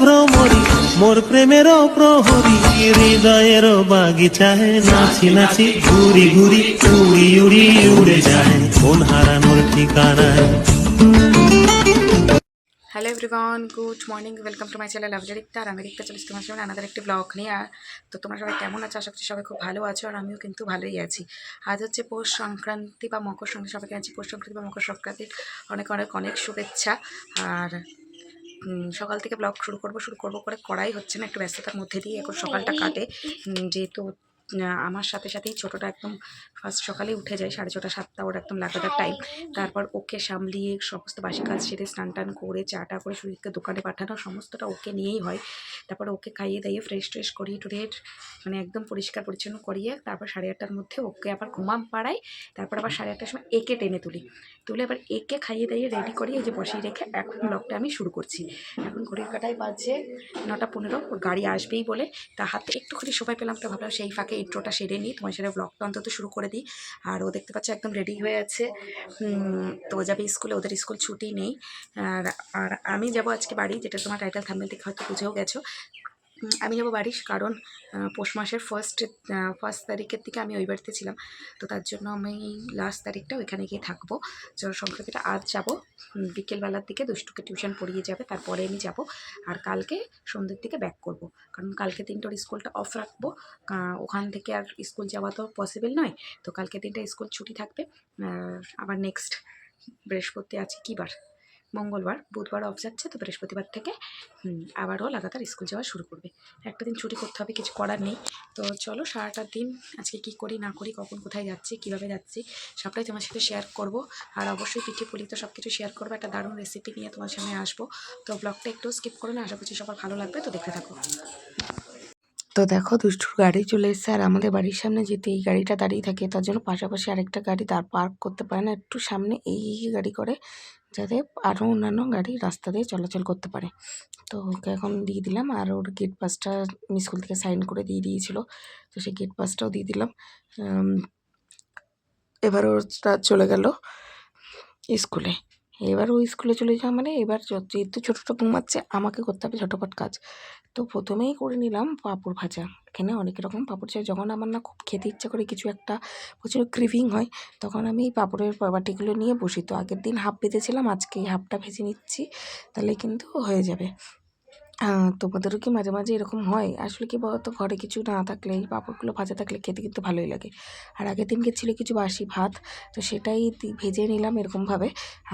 ভ্রমরি মোর প্রেমেরও প্রহরী হৃদয়েরও বাগিচায় নাচি নাচি ঘুরি ঘুরি উড়ি উড়ি উড়ে যায় মন হারানোর ঠিকানায়। Hello everyone, good morning, welcome to my channel লাভজারিকটা। আর আমি দেখতে চলে তোমার সামনে আনাদার একটি ব্লগ নিয়ে। আর তো তোমরা সবাই কেমন আছো? আশা করছি সবাই খুব ভালো আছো, আর আমিও কিন্তু ভালোই আছি। আজ হচ্ছে পৌষ সংক্রান্তি বা মকর সংক্রান্তি, সবাইকে আছি পৌষ সংক্রান্তি বা মকর সংক্রান্তির অনেক অনেক অনেক শুভেচ্ছা। আর সকাল থেকে ব্লগ শুরু করবো করে করাই হচ্ছে না, একটু ব্যস্ততার মধ্যে দিয়ে এখন সকালটা কাটে। যেহেতু আমার সাথে সাথেই ছোটোটা একদম ফার্স্ট সকালে উঠে যায় 6:30 7টা, ওর একদম লাগাতার টাইম। তারপর ওকে সামলিয়ে সমস্ত বাসি কাজ সেরে স্নান টান করে চাটা করে সুজিতকে দোকানে পাঠানো সমস্তটা ওকে নিয়েই হয়। তারপর ওকে খাইয়ে দাইয়ে ফ্রেশ ট্রেশ করিয়ে টুরিয়ে মানে একদম পরিষ্কার পরিচ্ছন্ন করিয়ে তারপর 8:30টার মধ্যে ওকে আবার ঘুমাম পাড়াই। তারপর আবার 8:30টার সময় একে টেনে তুলে আবার একে খাইয়ে দাইয়ে রেডি করি, এই যে বসিয়ে রেখে এখন ব্লগটা আমি শুরু করছি। এখন ঘড়ির কাটায় বাজে 9:15। ওর গাড়ি আসবেই বলে তা হাতে একটুখানি সময় পেলাম, তো ভাবলাম সেই ফাঁকে ইন্ট্রোটা সেরে নিই, তোমার সাথে ব্লগটা অন্তত শুরু করে দিই। আর ও দেখতে পাচ্ছে একদম রেডি হয়ে আছে, তো যাবে স্কুলে, ওদের স্কুল ছুটি নেই। আর আর আমি যাব আজকে বাড়ি, যেটা তোমার টাইটেল থাম্বনেল থেকে হয়তো বুঝেও গেছো। আমি যাবো বাড়ি, কারণ পৌষ মাসের ফার্স্ট তারিখের দিকে আমি ওই বাড়িতে ছিলাম, তো তার জন্য আমি লাস্ট তারিখটা ওইখানে গিয়ে থাকবো। সংক্রান্তিটা আজ যাব বিকেলবেলার দিকে, দুষ্টুকে টিউশন পড়িয়ে যাবে, তারপরে আমি যাব। আর কালকে সন্ধ্যের দিকে ব্যাক করব, কারণ কালকে 3টার স্কুলটা অফ রাখবো। ওখান থেকে আর স্কুল যাওয়া তো পসিবল নয়, তো কালকে 3টা স্কুল ছুটি থাকবে। আবার নেক্সট বৃহস্পতি আছে কী বার, মঙ্গলবার বুধবার অফ যাচ্ছে, তো বৃহস্পতিবার থেকে আবারও লাগাতার স্কুল যাওয়া শুরু করবে। একটা দিন ছুটি করতে হবে, কিছু করার নেই। তো চলো সারাটা দিন আজকে কি করি না করি, কখন কোথায় যাচ্ছি, কীভাবে যাচ্ছি, সবটাই তোমার সাথে শেয়ার করব। আর অবশ্যই পিঠে পুলি তো সব কিছু শেয়ার করবো, একটা দারুণ রেসিপি নিয়ে তোমার সামনে আসবো। তো ব্লগটা একটু স্কিপ করো না, আশা করছি সবার ভালো লাগবে, তো দেখতে থাকো। তো দেখো দুষ্টুর গাড়ি চলে এসেছে, আর আমাদের বাড়ির সামনে যেতে এই গাড়িটা দাঁড়িয়ে থাকে, তার জন্য পাশাপাশি আরেকটা গাড়ি তার পার্ক করতে পারে না, একটু সামনে এই গাড়ি করে, যাতে আরও অন্যান্য গাড়ি রাস্তা দিয়ে চলাচল করতে পারে। তো ওকে এখন দিয়ে দিলাম, আর ওর গেট পাসটা স্কুল থেকে সাইন করে দিয়ে দিয়েছিল, তো সেই গেট পাসটাও দিয়ে দিলাম। এবার ওরা চলে গেল স্কুলে। এবার ও স্কুলে চলে যাওয়া মানে এবার যেহেতু ছোটোটা ঘুমাচ্ছে, আমাকে করতে হবে ঝটপট কাজ। তো প্রথমেই করে নিলাম পাঁপড় ভাজা। এখানে অনেক রকম পাঁপড় চাই, যখন আমার না খুব খেতে ইচ্ছা করে, কিছু একটা প্রচুর ক্রেভিং হয়, তখন আমি এই পাঁপড়ের বাটিগুলো নিয়ে বসি। তো আগের দিন হাফ ভেজেছিলাম, আজকে এই হাফটা ভেজে নিচ্ছি, তাহলে কিন্তু হয়ে যাবে। তোমাদেরও কি মাঝে মাঝে এরকম হয়? আসলে কি বলতো, ঘরে কিছু না থাকলে এই পাঁপড়গুলো ভাজা থাকলে খেতে কিন্তু ভালোই লাগে। আর আগের দিনকে ছিল কিছু বাসি ভাত, তো সেটাই ভেজে নিলাম এরকমভাবে।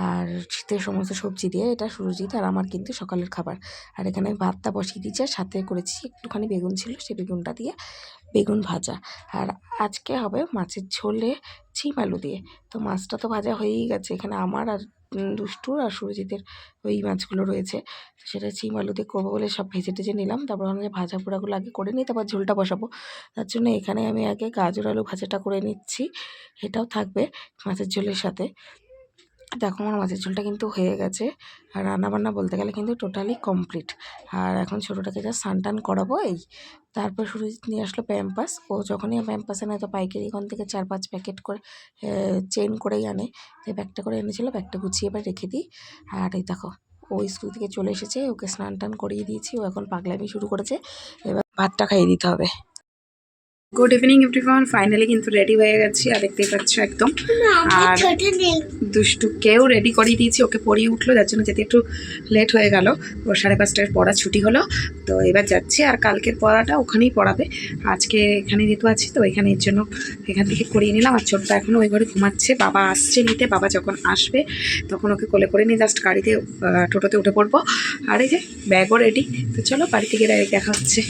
আর শীতের সমস্ত সবজি দিয়ে, এটা সুরজিৎ আর আমার কিন্তু সকালের খাবার। আর এখানে ভাতটা বসিয়ে দিয়েছি, আর সাথে করেছি একটুখানি বেগুন ছিল, সেই বেগুনটা দিয়ে বেগুন ভাজা। আর আজকে হবে মাছের ঝোলে ছিম আলু দিয়ে। তো মাছটা তো ভাজা হয়েই গেছে, এখানে আমার আর দুষ্টুর আর সুরজিতের ওই মাছগুলো রয়েছে, সেটা ছিম আলু দিয়ে করবো বলে সব ভেজে টেজে নিলাম। তারপর যে ভাজা পোড়াগুলো আগে করে নিই, তারপর ঝোলটা বসাবো। তার জন্য এখানে আমি আগে গাজর আলু ভাজাটা করে নিচ্ছি, এটাও থাকবে মাছের ঝোলের সাথে। দেখো আমার মাছের ঝোলটা কিন্তু হয়ে গেছে, আর রান্নাবান্না বলতে গেলে কিন্তু টোটালি কমপ্লিট। আর এখন ছোটোটাকে যা স্নান টান করাবো এই। তারপর শুরু নিয়ে আসলো প্যাম্পাস। ও যখনই প্যাম্পাস আনে, তো পাইকারি এখান থেকে 4-5 প্যাকেট করে চেন করেই আনে, তো ব্যাগটা করে এনেছিলো, ব্যাগটা গুছিয়ে এবার রেখে দিই। আর এই দেখো ও স্কুল থেকে চলে এসেছে, ওকে স্নান টান করিয়ে দিয়েছি, ও এখন পাগলামি শুরু করেছে, এবার ভাতটা খাইয়ে দিতে হবে। গুড ইভিনিং এভরিওয়ান, ফাইনালি কিন্তু রেডি হয়ে গেছি, আর দেখতেই পাচ্ছ একদম। আর দুষ্টুকেও রেডি করিয়ে দিয়েছি, ওকে পড়িয়ে উঠলো, যার জন্য যেতে একটু লেট হয়ে গেল। ওর 5:30টায় পড়া ছুটি হলো, তো এবার যাচ্ছি। আর কালকের পড়াটা ওখানেই পড়াবে, আজকে এখানে যেহেতু আছি, তো এখানে এর জন্য এখান থেকে করিয়ে নিলাম। আর ছোটটা এখনও ওই ঘরে ঘুমাচ্ছে, বাবা আসছে নিতে, বাবা যখন আসবে তখন ওকে কোলে করে নিয়ে জাস্ট গাড়িতে টোটোতে উঠে পড়বো। আর এই যে ব্যাগও রেডি, তো চলো বাড়িতে গিয়ে দেখা হচ্ছে।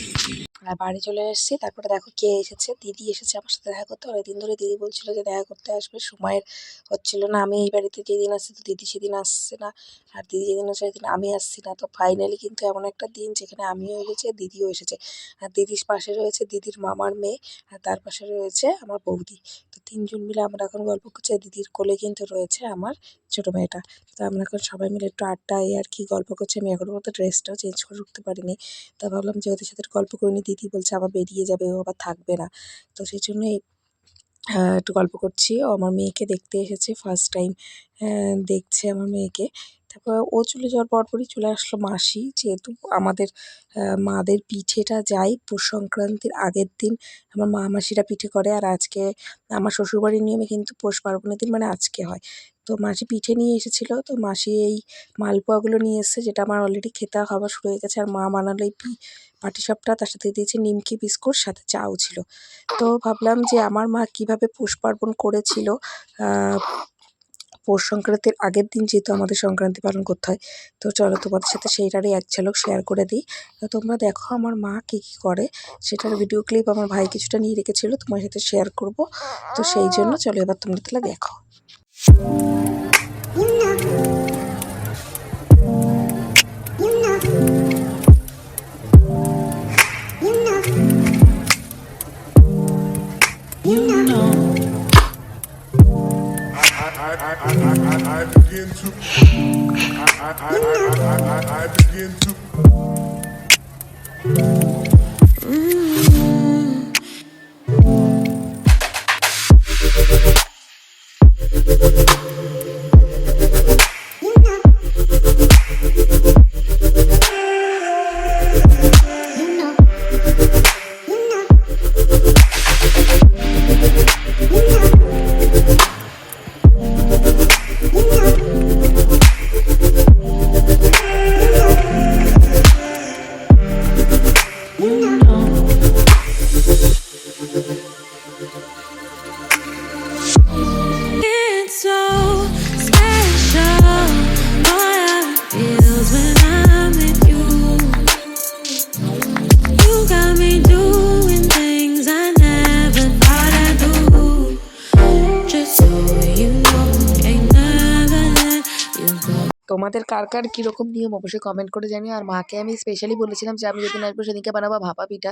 আর বাড়ি চলে এসেছি, তারপরে দেখো কে এসেছে, দিদি এসেছে আমার সাথে দেখা করতে। অনেকদিন ধরে দিদি বলছিল যে দেখা করতে আসবে, সময়ের হচ্ছিল না। আমি এই বাড়িতে যেদিন আসছি, তো দিদি সেদিন আসছে না, আর দিদি যেদিন আসছে সেদিন আমি আসছি না। তো ফাইনালি কিন্তু এমন একটা দিন যেখানে আমিও এসেছি, দিদিও এসেছে। আর দিদির পাশে রয়েছে দিদির মামার মেয়ে, আর তার পাশে রয়েছে আমার বৌদি। তো 3জন মিলে আমরা এখন গল্প করছি, দিদির কোলে কিন্তু রয়েছে আমার ছোটো মেয়েটা। তো আমরা এখন সবাই মিলে একটু আড্ডা আর কি গল্প করছি। আমি এখনও মতো ড্রেসটাও চেঞ্জ করে উঠতে পারিনি, তা ভাবলাম যে ওদের সাথে গল্প করে নিই। দিদি বলছে আবার বেরিয়ে যাবে, ও আবার থাকবে না, তো সেই জন্যই একটু গল্প করছি। ও আমার মেয়েকে দেখতে এসেছে, ফার্স্ট টাইম দেখছে আমার মেয়েকে। তারপর ও চলে যাওয়ার পরপরই চলে আসলো মাসি, যেহেতু আমাদের মাদের পিঠেটা যায় পৌষ সংক্রান্তির আগের দিন আমার মা মাসিরা পিঠে করে, আর আজকে আমার শ্বশুরবাড়ির নিয়মে কিন্তু পৌষ পার্বণের দিন মানে আজকে হয়। তো মাসি পিঠে নিয়ে এসেছিলো, তো মাসি এই মালপোয়াগুলো নিয়ে এসেছে, যেটা আমার অলরেডি খেতে খাওয়া শুরু হয়ে গেছে। আর মা বানালো এই পাটিসাপটা, তার সাথে দিয়েছে নিমকি বিস্কুট, সাথে চাও ছিল। তো ভাবলাম যে আমার মা কিভাবে পৌষ পার্বণ করেছিল পৌষ সংক্রান্তির আগের দিন, যেহেতু আমাদের সংক্রান্তি পালন করতে হয়। তো চলো তোমাদের সাথে সেইটারই এক ঝলক শেয়ার করে দিই। তো তোমরা দেখো আমার মা কী কী করে, সেটার ভিডিও ক্লিপ আমার ভাই কিছুটা নিয়ে রেখেছিল, তোমার সাথে শেয়ার করব। তো সেই জন্য চলো এবার তোমরা তাহলে দেখো। I begin to I begin to It's so special. Boy, how it feels when I'm with you. You got me doing things I never thought I'd do. Just so you know, ain't never let you go. তোমাদের কার কার কীরকম নিয়ম অবশ্যই comment করে জানিও। আর মাকে আমি specially বলেছিলাম যে আমি যেদিন আসবো সেদিনকে বানাবো ভাপা পিঠা।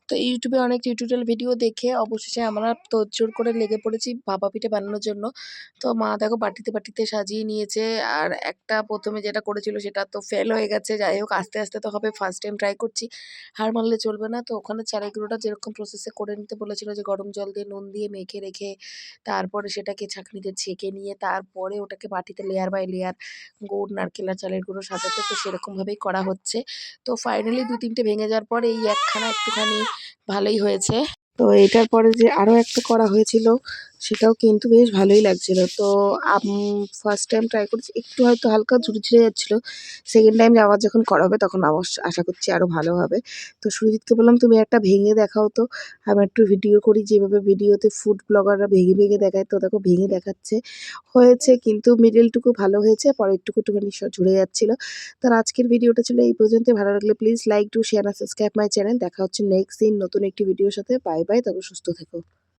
তো ইউটিউবে অনেক টিউটোরিয়াল ভিডিও দেখে অবশেষে আমরা তোড়জোড় করে লেগে পড়েছি ভাপা পিঠা বানানোর জন্য। তো মা দেখো বাটিতে বাটিতে সাজিয়ে নিয়েছে। আর একটা প্রথমে যেটা করেছিল সেটা তো ফেল হয়ে গেছে, যাই হোক আস্তে আস্তে তো হবে, ফার্স্ট টাইম ট্রাই করছি, হার মানলে চলবে না। তো ওখানে চালের গুঁড়োটা যেরকম প্রসেসে করে নিতে বলেছিল, যে গরম জল দিয়ে নুন দিয়ে মেখে রেখে তারপরে সেটাকে ছাঁকনিতে ছেঁকে নিয়ে তারপরে ওটাকে বাটিতে লেয়ার বাই লেয়ার গুড়, নারকেল আর চালের গুঁড়ো সাজাতে, তো সেরকমভাবেই করা হচ্ছে। তো ফাইনালি ২-৩টে ভেঙে যাওয়ার পর এই একখানা একটুখানি ভালোই হয়েছে। তো এটার পরে যে আরও একটা করা হয়েছিল সেটাও কিন্তু বেশ ভালোই লাগছিল। তো ফার্স্ট টাইম ট্রাই করেছি, একটু হয়তো হালকা ঝুরঝুরে যাচ্ছিলো। সেকেন্ড টাইম আবার যখন করা হবে তখন আশা করছি আরও ভালো হবে। তো সুরজিৎকে বললাম তুমি একটা ভেঙে দেখাও তো, আমি একটু ভিডিও করি, যেভাবে ভিডিওতে ফুড ব্লগাররা ভেঙে ভেঙে দেখায়। তো দেখো ভেঙে দেখাচ্ছে, হয়েছে কিন্তু মিডলটুকু ভালো হয়েছে, পরেরটুকু একটুখানি ঝুরে যাচ্ছিলো। তো আজকের ভিডিওটা ছিল এই পর্যন্ত। ভালো লাগলে প্লিজ লাইক, টু শেয়ার আর সাবস্ক্রাইব মাই চ্যানেল। দেখা হচ্ছে নেক্সট দিন নতুন একটি ভিডিওর সাথে। বাই বাই, তবে সুস্থ থেকো।